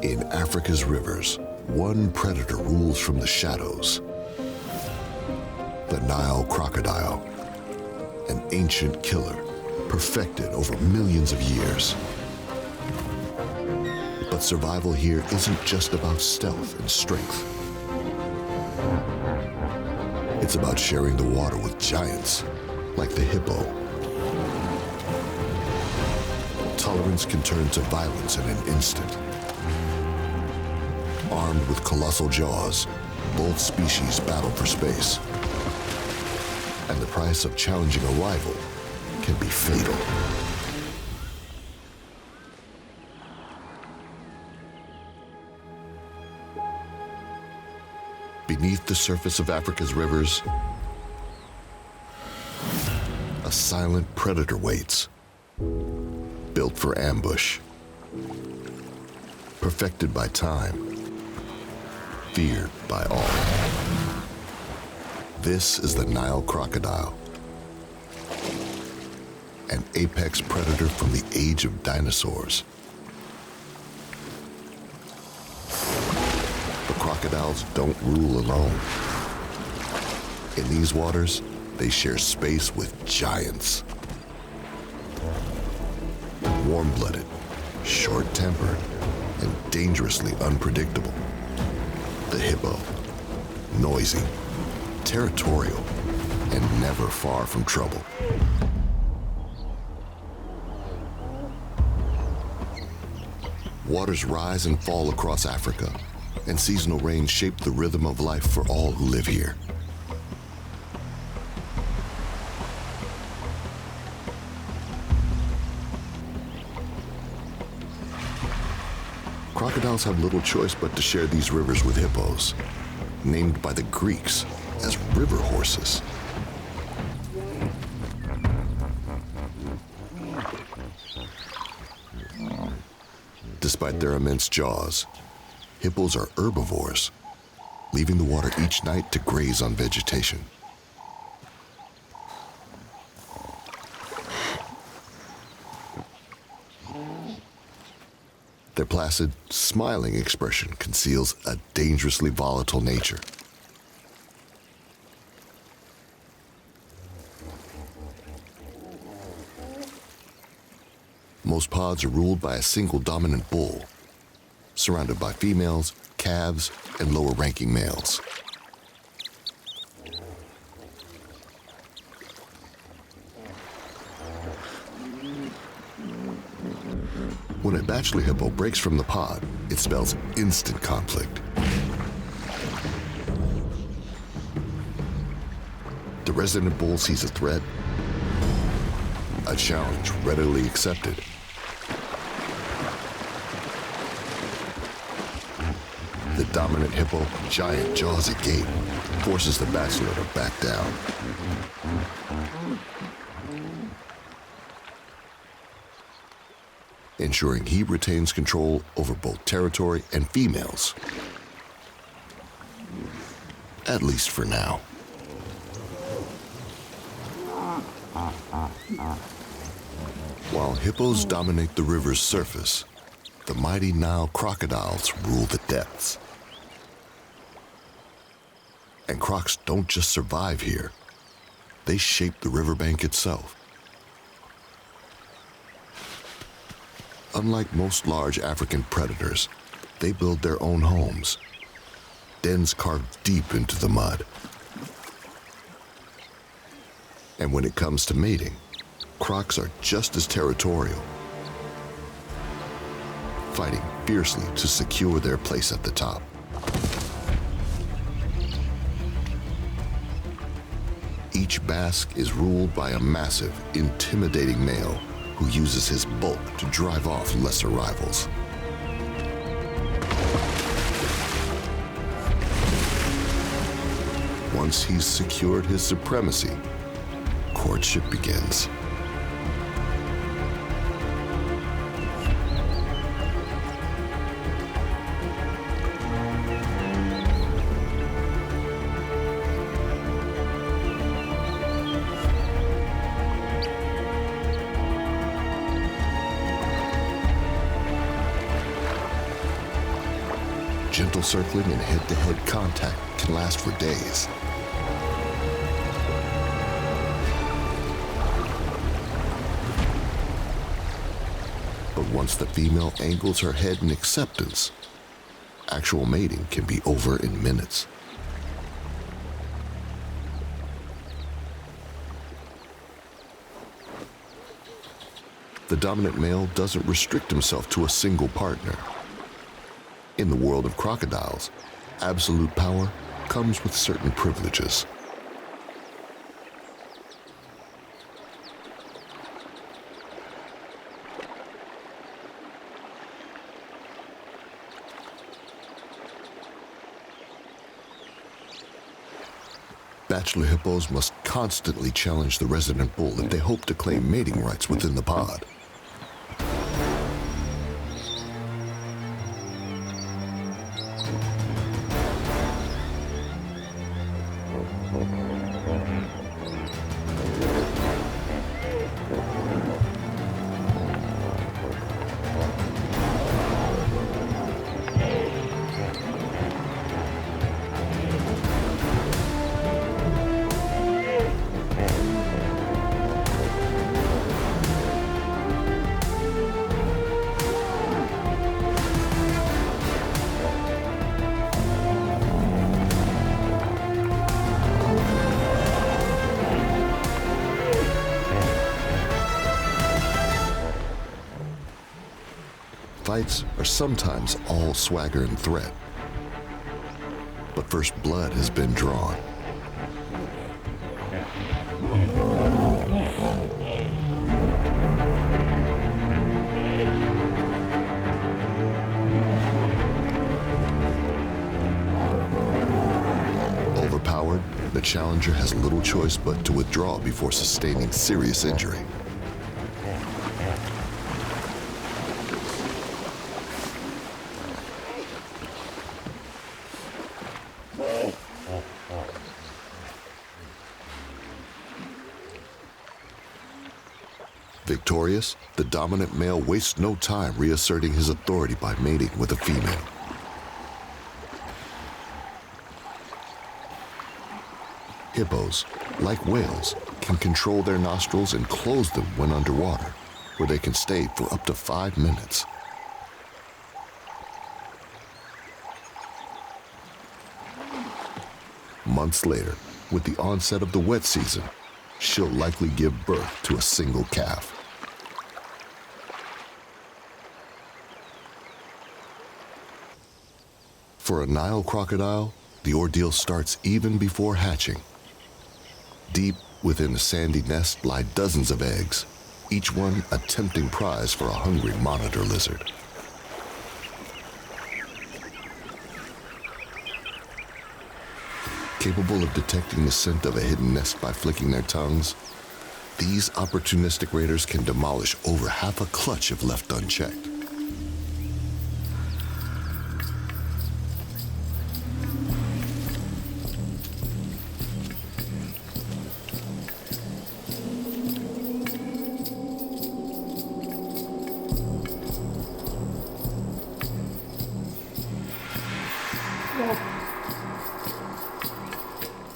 In Africa's rivers, one predator rules from the shadows. The Nile crocodile, an ancient killer, perfected over millions of years. But survival here isn't just about stealth and strength. It's about sharing the water with giants, like the hippo. Tolerance can turn to violence in an instant. Armed with colossal jaws, both species battle for space. And the price of challenging a rival can be fatal. Beneath the surface of Africa's rivers, a silent predator waits, built for ambush, perfected by time, feared by all. This is the Nile crocodile, an apex predator from the age of dinosaurs. But crocodiles don't rule alone. In these waters, they share space with giants. Warm-blooded, short-tempered, and dangerously unpredictable. The hippo, noisy, territorial, and never far from trouble. Waters rise and fall across Africa, and seasonal rains shape the rhythm of life for all who live here. Crocodiles have little choice but to share these rivers with hippos, named by the Greeks as river horses. Despite their immense jaws, hippos are herbivores, leaving the water each night to graze on vegetation. Their placid, smiling expression conceals a dangerously volatile nature. Most pods are ruled by a single dominant bull, surrounded by females, calves, and lower-ranking males. When a bachelor hippo breaks from the pod, it spells instant conflict. The resident bull sees a threat, a challenge readily accepted. The dominant hippo, giant jaws agape, forces the bachelor to back down. Ensuring he retains control over both territory and females. At least for now. While hippos dominate the river's surface, the mighty Nile crocodiles rule the depths. And crocs don't just survive here, they shape the riverbank itself. Unlike most large African predators, they build their own homes, dens carved deep into the mud. And when it comes to mating, crocs are just as territorial, fighting fiercely to secure their place at the top. Each basque is ruled by a massive, intimidating male who uses his bulk to drive off lesser rivals. Once he's secured his supremacy, courtship begins. gentle circling and head-to-head contact can last for days. But once the female angles her head in acceptance, actual mating can be over in minutes. The dominant male doesn't restrict himself to a single partner. In the world of crocodiles, absolute power comes with certain privileges. Bachelor hippos must constantly challenge the resident bull if they hope to claim mating rights within the pod. Fights are sometimes all swagger and threat, but first blood has been drawn. Overpowered, the challenger has little choice but to withdraw before sustaining serious injury. Victorious, the dominant male wastes no time reasserting his authority by mating with a female. Hippos, like whales, can control their nostrils and close them when underwater, where they can stay for up to 5 minutes. Months later, with the onset of the wet season, she'll likely give birth to a single calf. For a Nile crocodile, the ordeal starts even before hatching. Deep within a sandy nest lie dozens of eggs, each one a tempting prize for a hungry monitor lizard. Capable of detecting the scent of a hidden nest by flicking their tongues, these opportunistic raiders can demolish over half a clutch if left unchecked.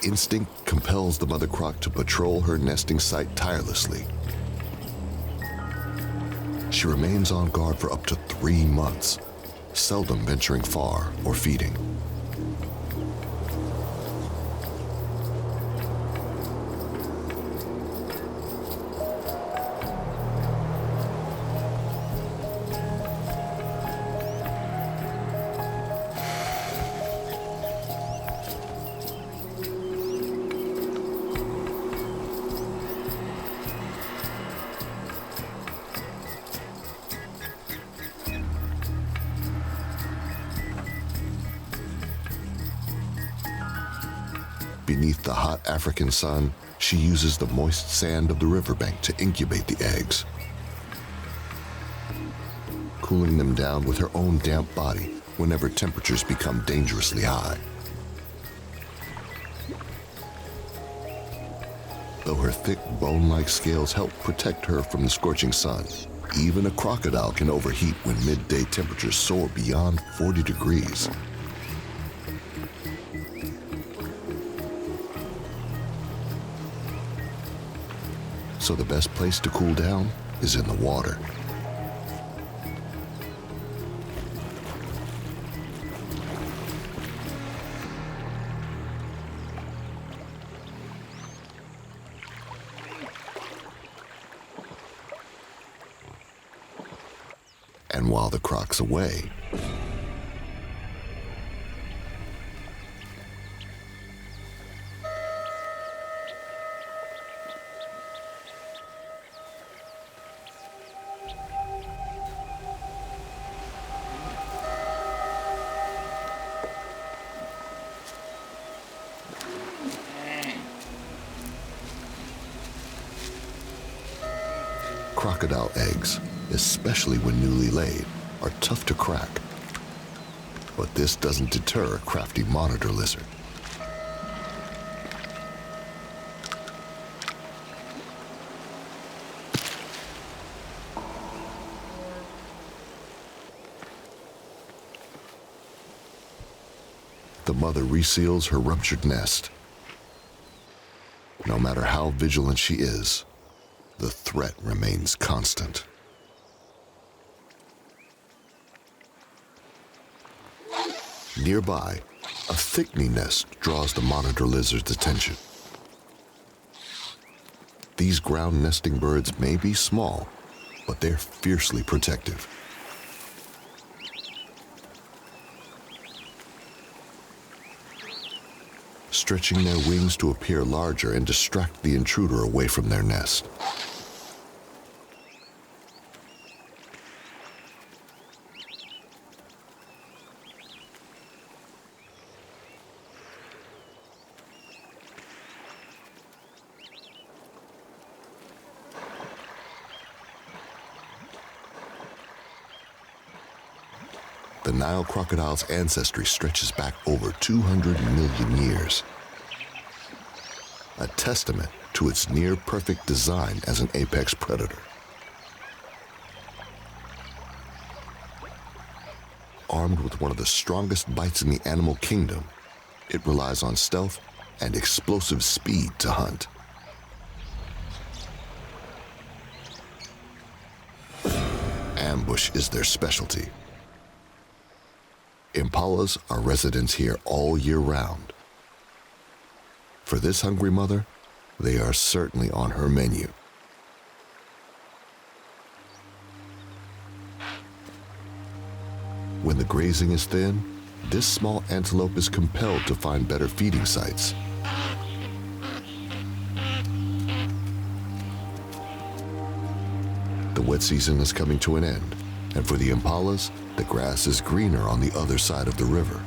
Instinct compels the mother croc to patrol her nesting site tirelessly. She remains on guard for up to 3 months, seldom venturing far or feeding. Beneath the hot African sun, she uses the moist sand of the riverbank to incubate the eggs, cooling them down with her own damp body whenever temperatures become dangerously high. Though her thick, bone-like scales help protect her from the scorching sun, even a crocodile can overheat when midday temperatures soar beyond 40 degrees. So the best place to cool down is in the water. And while the Croc's away, crocodile eggs, especially when newly laid, are tough to crack. But this doesn't deter a crafty monitor lizard. The mother reseals her ruptured nest. No matter how vigilant she is, the threat remains constant. Nearby, a thickney nest draws the monitor lizard's attention. These ground nesting birds may be small, but they're fiercely protective. Stretching their wings to appear larger and distract the intruder away from their nest. The Nile crocodile's ancestry stretches back over 200 million years, a testament to its near-perfect design as an apex predator. Armed with one of the strongest bites in the animal kingdom, it relies on stealth and explosive speed to hunt. Ambush is their specialty. Impalas are residents here all year round. For this hungry mother, they are certainly on her menu. When the grazing is thin, this small antelope is compelled to find better feeding sites. The wet season is coming to an end, and for the impalas, the grass is greener on the other side of the river.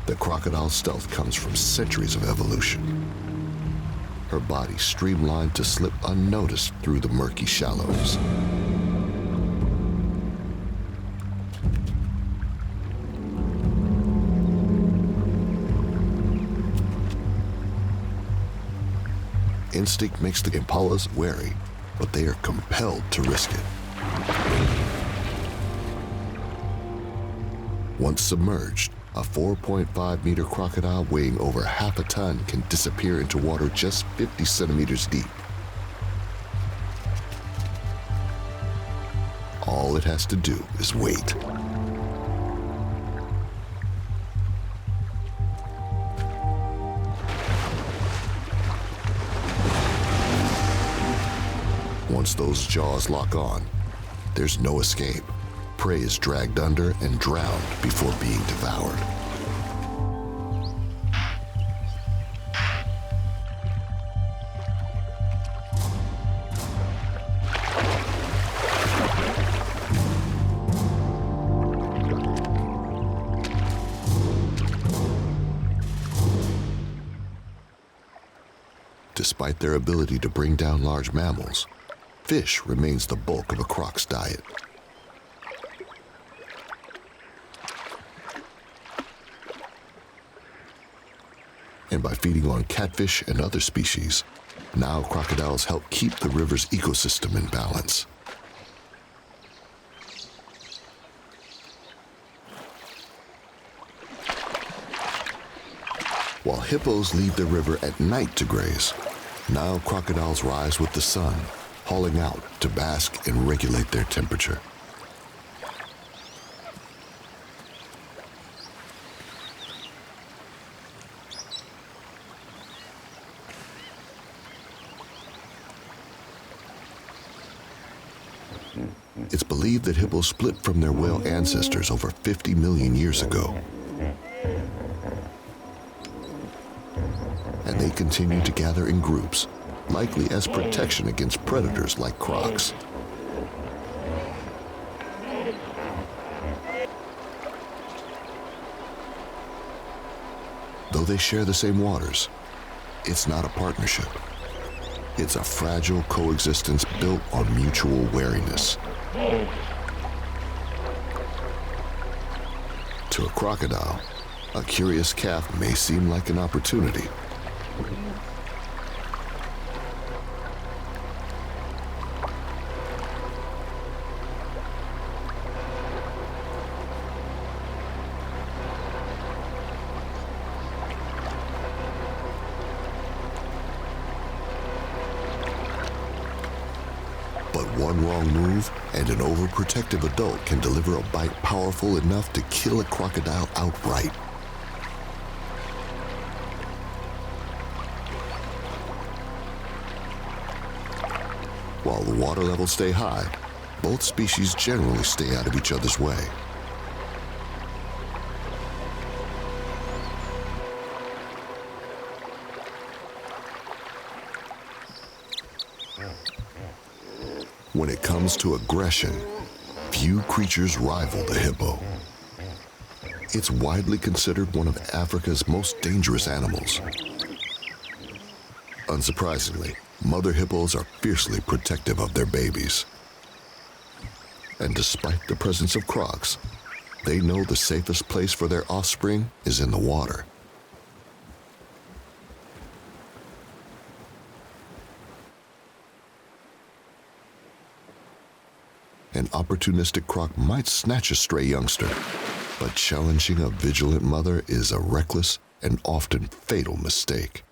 The crocodile's stealth comes from centuries of evolution. Her body streamlined to slip unnoticed through the murky shallows. Instinct makes the impalas wary, but they are compelled to risk it. Once submerged, a 4.5-meter crocodile weighing over half a ton can disappear into water just 50 centimeters deep. All it has to do is wait. Once those jaws lock on, there's no escape. Prey is dragged under and drowned before being devoured. Despite their ability to bring down large mammals, fish remains the bulk of a croc's diet. And by feeding on catfish and other species, Nile crocodiles help keep the river's ecosystem in balance. While hippos leave the river at night to graze, Nile crocodiles rise with the sun, hauling out to bask and regulate their temperature. It's believed that hippos split from their whale ancestors over 50 million years ago. And they continue to gather in groups, likely as protection against predators like crocs. Though they share the same waters, it's not a partnership. It's a fragile coexistence built on mutual wariness. To a crocodile, a curious calf may seem like an opportunity. But one wrong move and an overprotective adult can deliver a bite powerful enough to kill a crocodile outright. While the water levels stay high, both species generally stay out of each other's way. When it comes to aggression, few creatures rival the hippo. It's widely considered one of Africa's most dangerous animals. Unsurprisingly, mother hippos are fiercely protective of their babies. And despite the presence of crocs, they know the safest place for their offspring is in the water. An opportunistic croc might snatch a stray youngster, but challenging a vigilant mother is a reckless and often fatal mistake.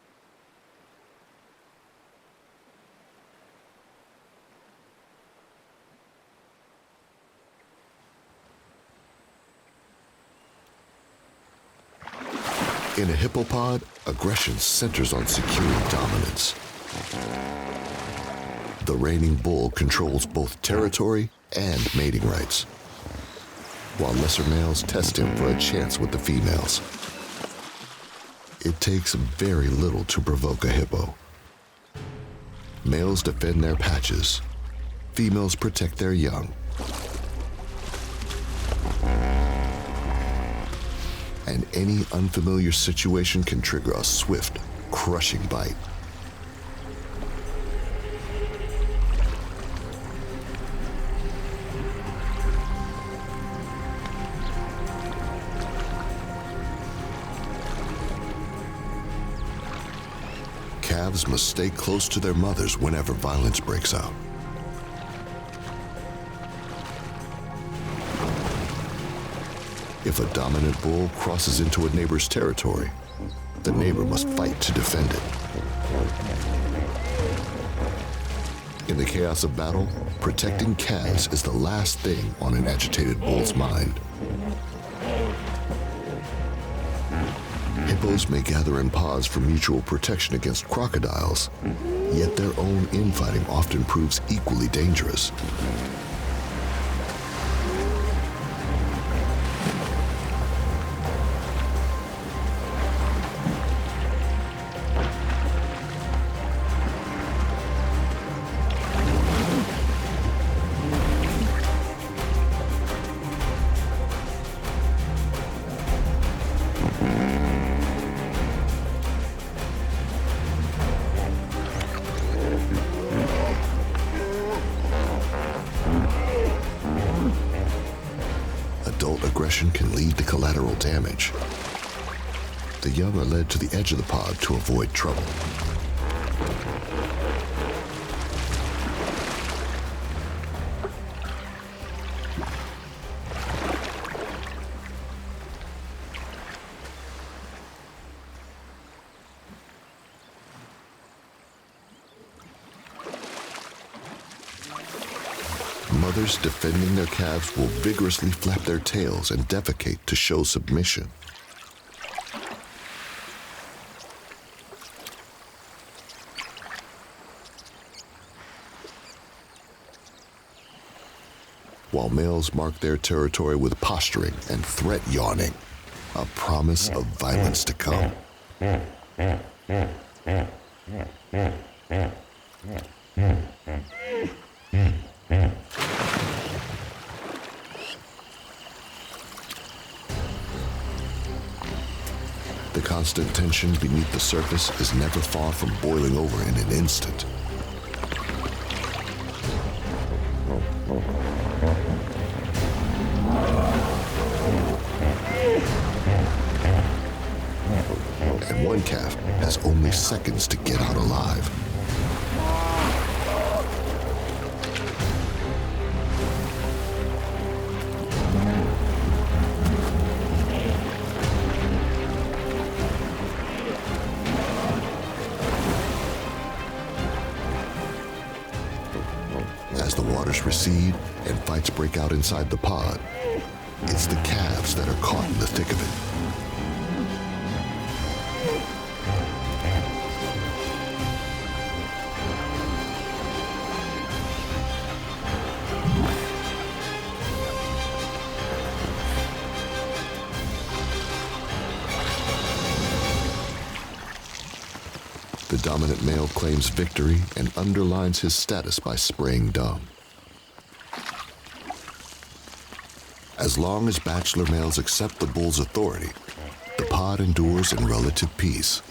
In a hippopod, aggression centers on securing dominance. The reigning bull controls both territory and mating rights, while lesser males test him for a chance with the females. It takes very little to provoke a hippo. Males defend their patches, females protect their young. And any unfamiliar situation can trigger a swift, crushing bite. Calves must stay close to their mothers whenever violence breaks out. If a dominant bull crosses into a neighbor's territory, the neighbor must fight to defend it. In the chaos of battle, protecting calves is the last thing on an agitated bull's mind. Hippos may gather in pods for mutual protection against crocodiles, yet their own infighting often proves equally dangerous. Adult aggression can lead to collateral damage. The young are led to the edge of the pod to avoid trouble. mothers defending their calves will vigorously flap their tails and defecate to show submission. While males mark their territory with posturing and threat yawning, a promise of violence to come. The constant tension beneath the surface is never far from boiling over in an instant. And one calf has only seconds to get out alive. As the waters recede and fights break out inside the pod, it's the calves that are caught in the thick of it. The dominant male claims victory and underlines his status by spraying dung. As long as bachelor males accept the bull's authority, the pod endures in relative peace.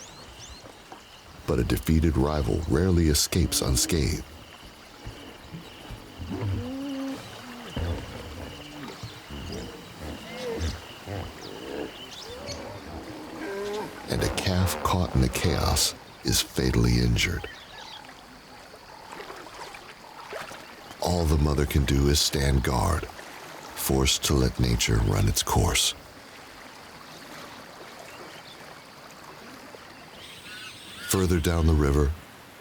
But a defeated rival rarely escapes unscathed. And a calf caught in the chaos is fatally injured. All the mother can do is stand guard, forced to let nature run its course. Further down the river,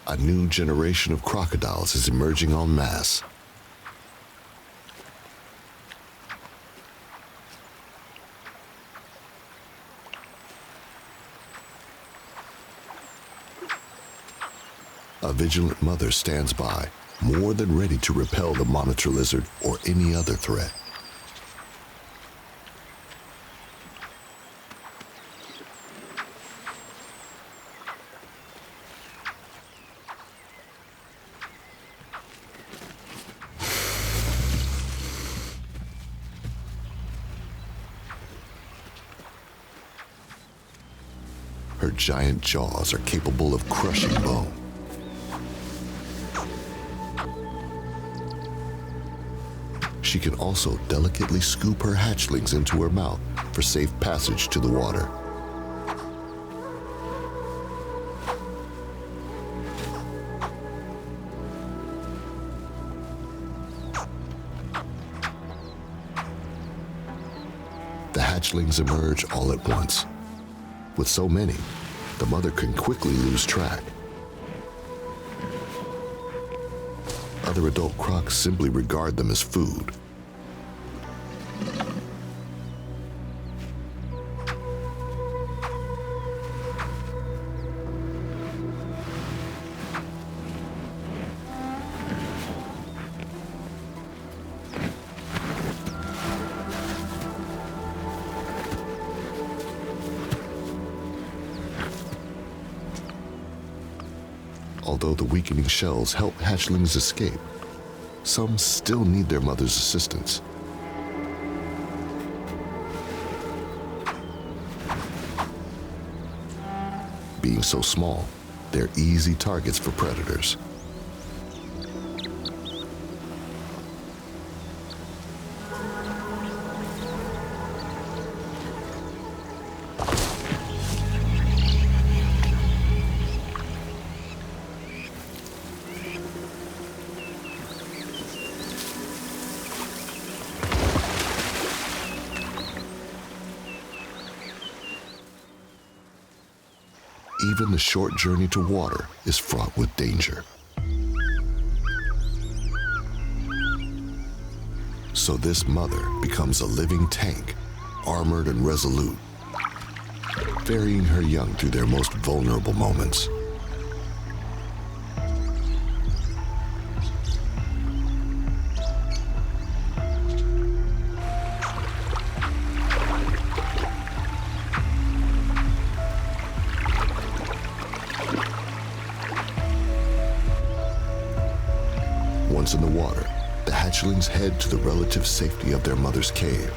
a new generation of crocodiles is emerging en masse. A vigilant mother stands by, more than ready to repel the monitor lizard or any other threat. Her giant jaws are capable of crushing bone. She can also delicately scoop her hatchlings into her mouth for safe passage to the water. The hatchlings emerge all at once. With so many, the mother can quickly lose track. Other adult crocs simply regard them as food. Although the weakening shells help hatchlings escape, some still need their mother's assistance. Being so small, they're easy targets for predators. Even the short journey to water is fraught with danger. So this mother becomes a living tank, armored and resolute, ferrying her young through their most vulnerable moments. Once in the water, the hatchlings head to the relative safety of their mother's cave.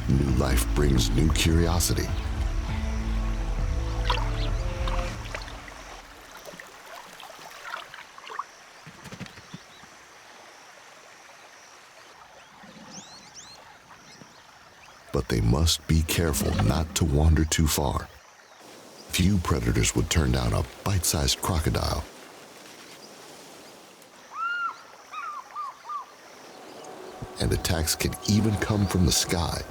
New life brings new curiosity. But they must be careful not to wander too far. Few predators would turn down a bite-sized crocodile. And attacks can even come from the sky.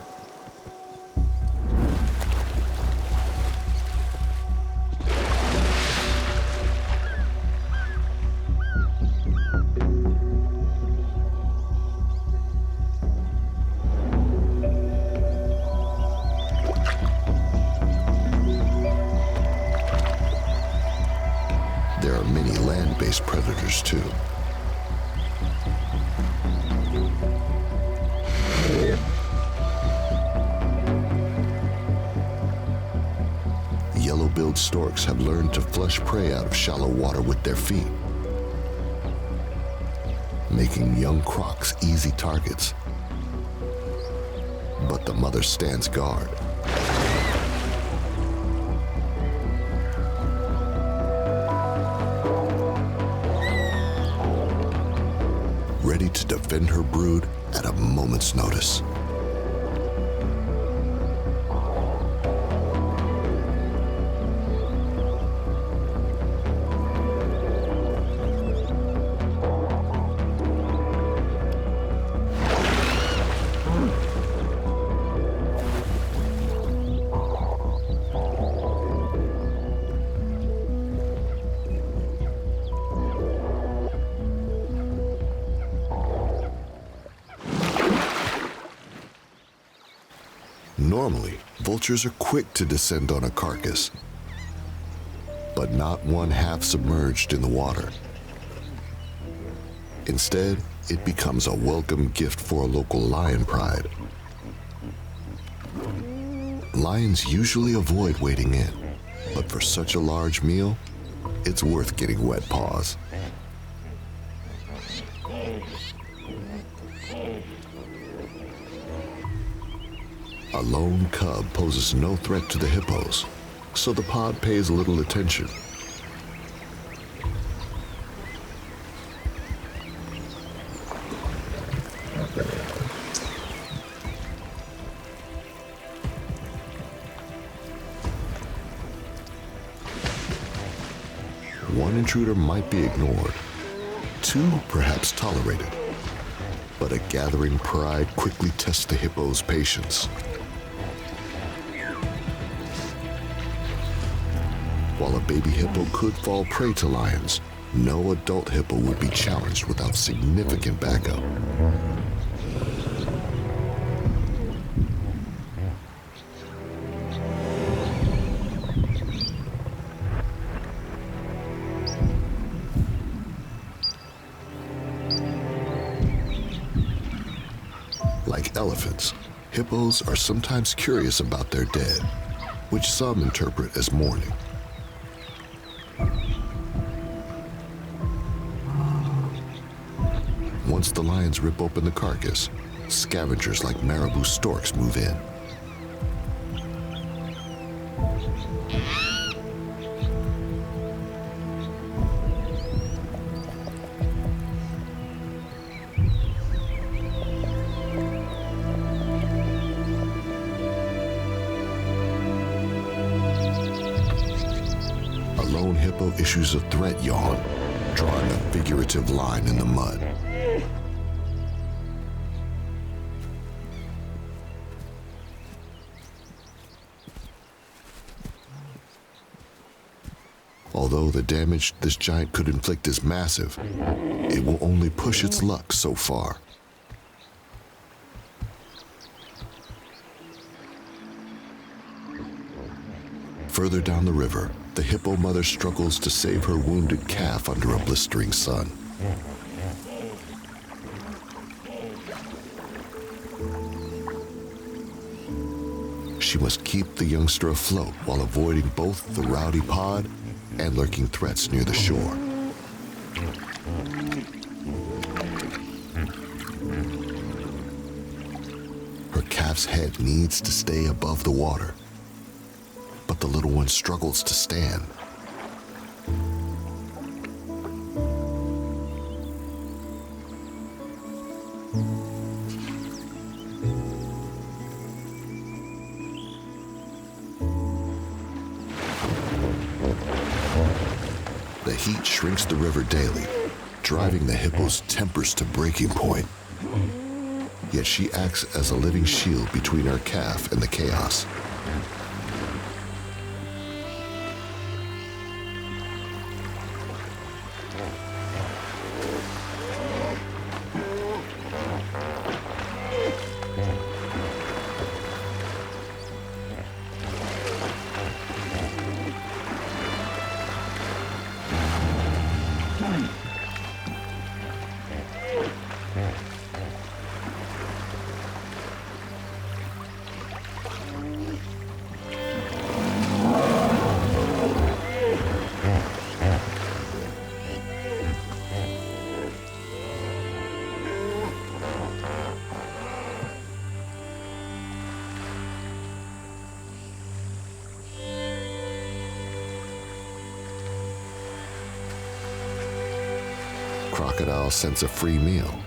There are many land-based predators too. Yellow-billed storks have learned to flush prey out of shallow water with their feet, making young crocs easy targets. But the mother stands guard. Ready to defend her brood at a moment's notice. Normally, vultures are quick to descend on a carcass, but not one half submerged in the water. Instead, it becomes a welcome gift for a local lion pride. Lions usually avoid wading in, but for such a large meal, it's worth getting wet paws. A lone cub poses no threat to the hippos, so the pod pays little attention. One intruder might be ignored, two perhaps tolerated, but a gathering pride quickly tests the hippo's patience. While a baby hippo could fall prey to lions, no adult hippo would be challenged without significant backup. Like elephants, hippos are sometimes curious about their dead, which some interpret as mourning. Once the lions rip open the carcass, scavengers like marabou storks move in. A lone hippo issues a threat yawn, drawing a figurative line in the mud. Although the damage this giant could inflict is massive, it will only push its luck so far. Further down the river, the hippo mother struggles to save her wounded calf under a blistering sun. She must keep the youngster afloat while avoiding both the rowdy pod and lurking threats near the shore. Her calf's head needs to stay above the water, but the little one struggles to stand. The heat shrinks the river daily, driving the hippo's tempers to breaking point. Yet she acts as a living shield between her calf and the chaos. Crocodile scents a free meal,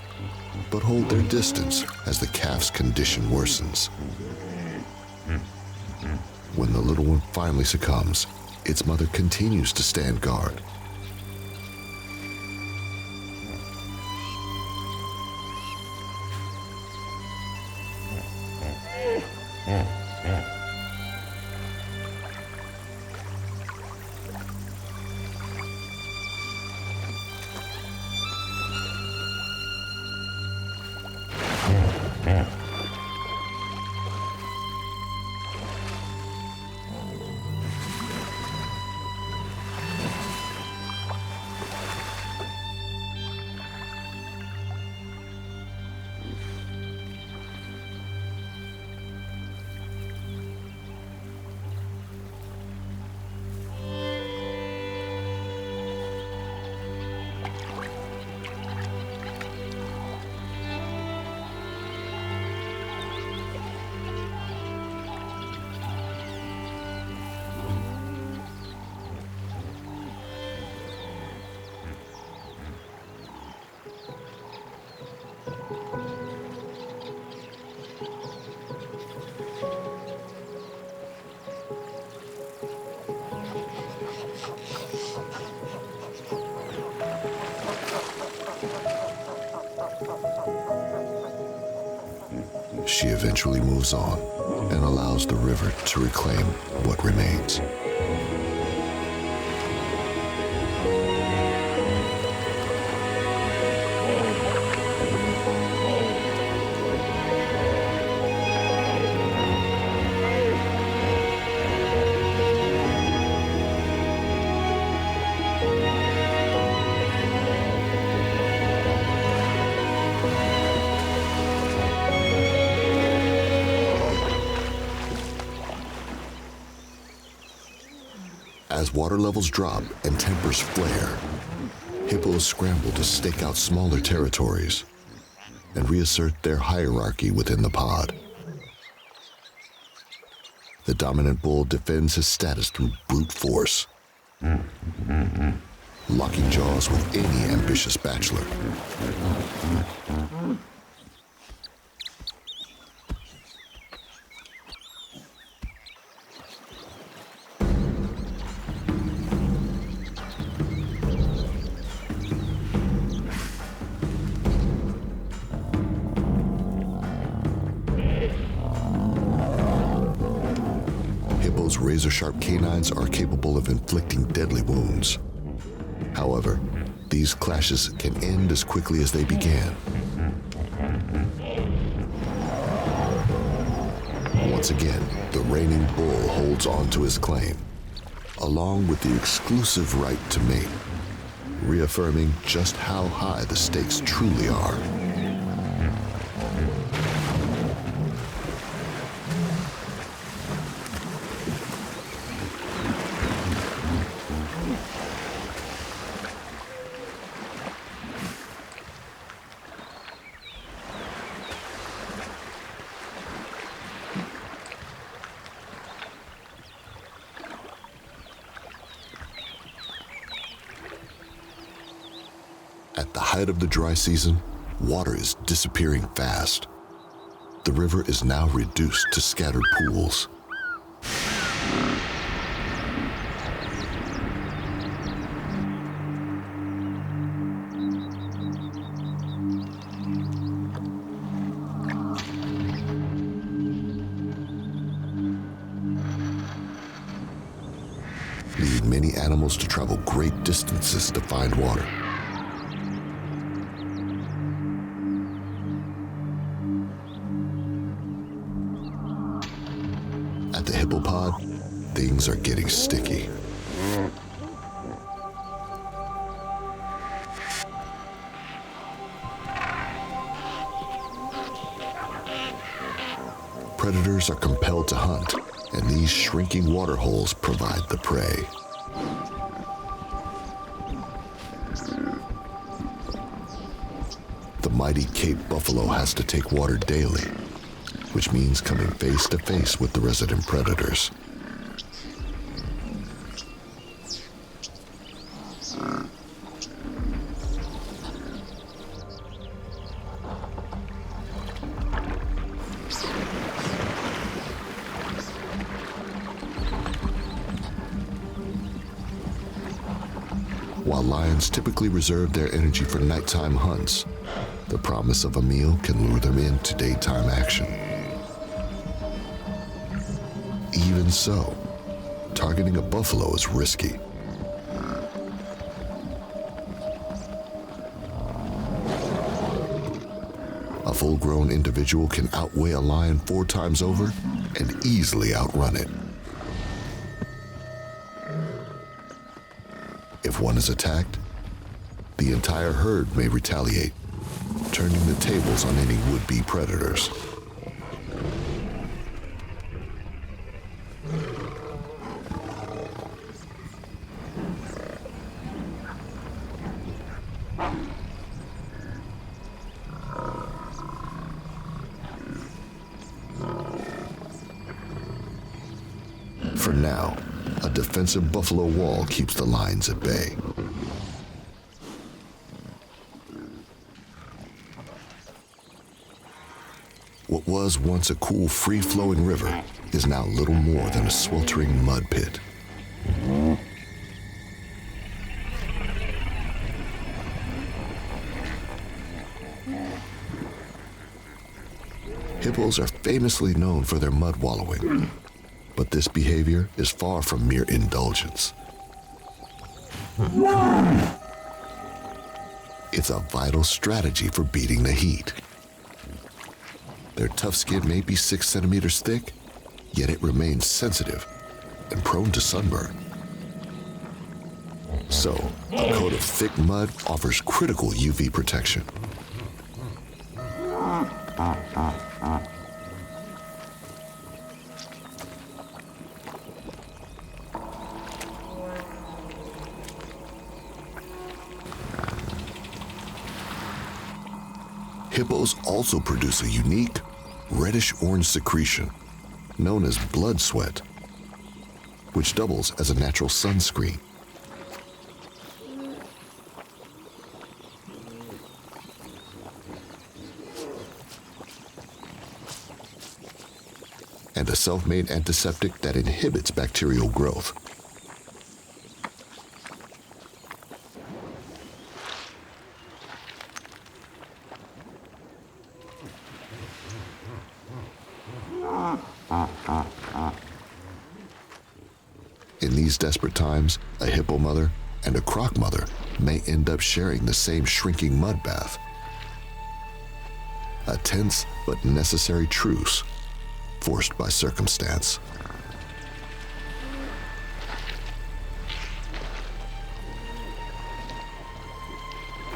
but hold their distance as the calf's condition worsens. When the little one finally succumbs, its mother continues to stand guard. She eventually moves on and allows the river to reclaim what remains. As water levels drop and tempers flare, hippos scramble to stake out smaller territories and reassert their hierarchy within the pod. The dominant bull defends his status through brute force, locking jaws with any ambitious bachelor. razor-sharp canines are capable of inflicting deadly wounds. However, these clashes can end as quickly as they began. Once again, the reigning bull holds on to his claim, along with the exclusive right to mate, reaffirming just how high the stakes truly are. At the height of the dry season, water is disappearing fast. The river is now reduced to scattered pools. Leading many animals to travel great distances to find water. At the hippopod, things are getting sticky. Predators are compelled to hunt, and these shrinking water holes provide the prey. The mighty Cape buffalo has to take water daily, which means coming face to face with the resident predators. While lions typically reserve their energy for nighttime hunts, the promise of a meal can lure them into daytime action. Even so, targeting a buffalo is risky. A full-grown individual can outweigh a lion 4 times over and easily outrun it. If one is attacked, the entire herd may retaliate, turning the tables on any would-be predators. For now, a defensive buffalo wall keeps the lions at bay. What was once a cool, free-flowing river is now little more than a sweltering mud pit. Hippos are famously known for their mud wallowing, but this behavior is far from mere indulgence. It's a vital strategy for beating the heat. Their tough skin may be 6 centimeters thick, yet it remains sensitive and prone to sunburn. So, a coat of thick mud offers critical UV protection. Hippos also produce a unique, reddish-orange secretion known as blood sweat, which doubles as a natural sunscreen. And a self-made antiseptic that inhibits bacterial growth. these desperate times, a hippo mother and a croc mother may end up sharing the same shrinking mud bath. A tense but necessary truce, forced by circumstance.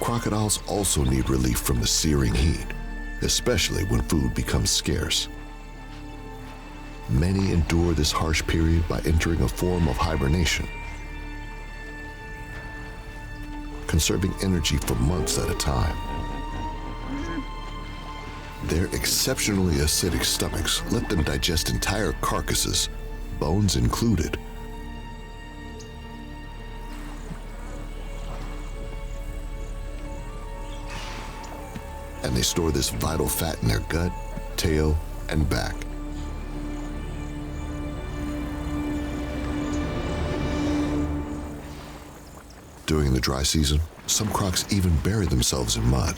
Crocodiles also need relief from the searing heat, especially when food becomes scarce. Many endure this harsh period by entering a form of hibernation, conserving energy for months at a time. Their exceptionally acidic stomachs let them digest entire carcasses, bones included. And they store this vital fat in their gut, tail, and back. During the dry season, some crocs even bury themselves in mud.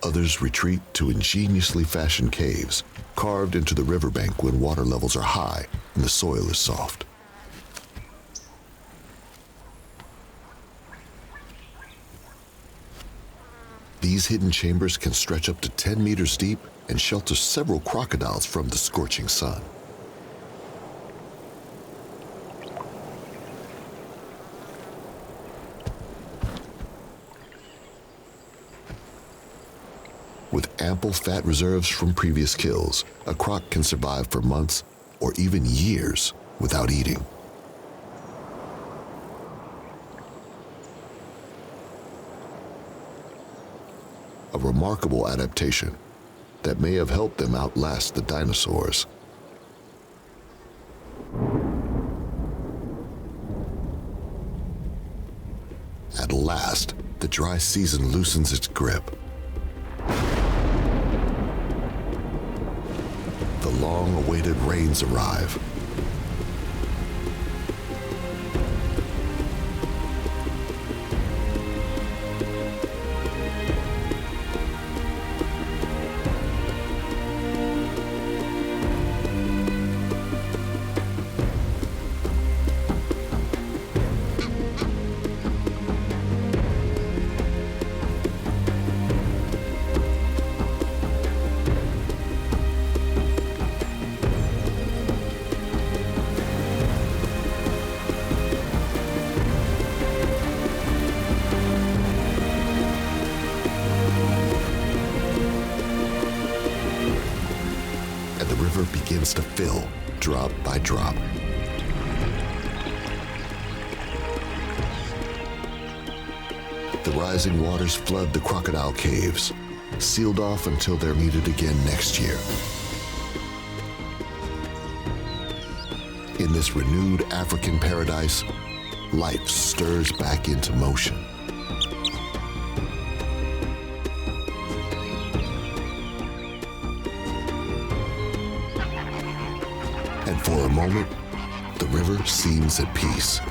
Others retreat to ingeniously fashioned caves, carved into the riverbank when water levels are high and the soil is soft. These hidden chambers can stretch up to 10 meters deep and shelter several crocodiles from the scorching sun. With ample fat reserves from previous kills, a croc can survive for months or even years without eating. A remarkable adaptation that may have helped them outlast the dinosaurs. At last, the dry season loosens its grip. The long-awaited rains arrive. Begins to fill, drop by drop. The rising waters flood the crocodile caves, sealed off until they're needed again next year. In this renewed African paradise, life stirs back into motion. And for a moment, the river seems at peace.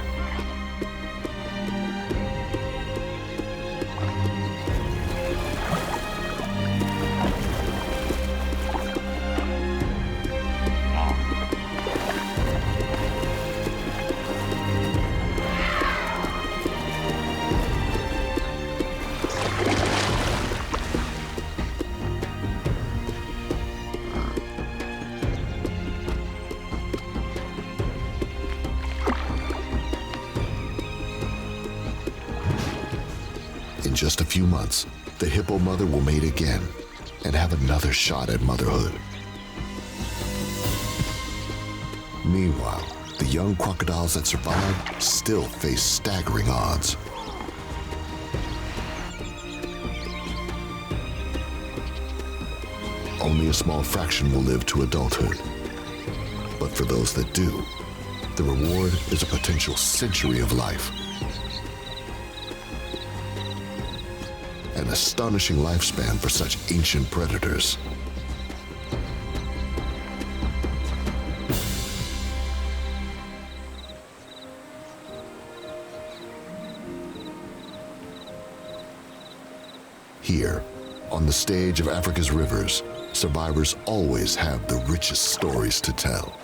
In just a few months, the hippo mother will mate again and have another shot at motherhood. Meanwhile, the young crocodiles that survive still face staggering odds. Only a small fraction will live to adulthood. But for those that do, the reward is a potential century of life. An astonishing lifespan for such ancient predators. Here, on the stage of Africa's rivers, survivors always have the richest stories to tell.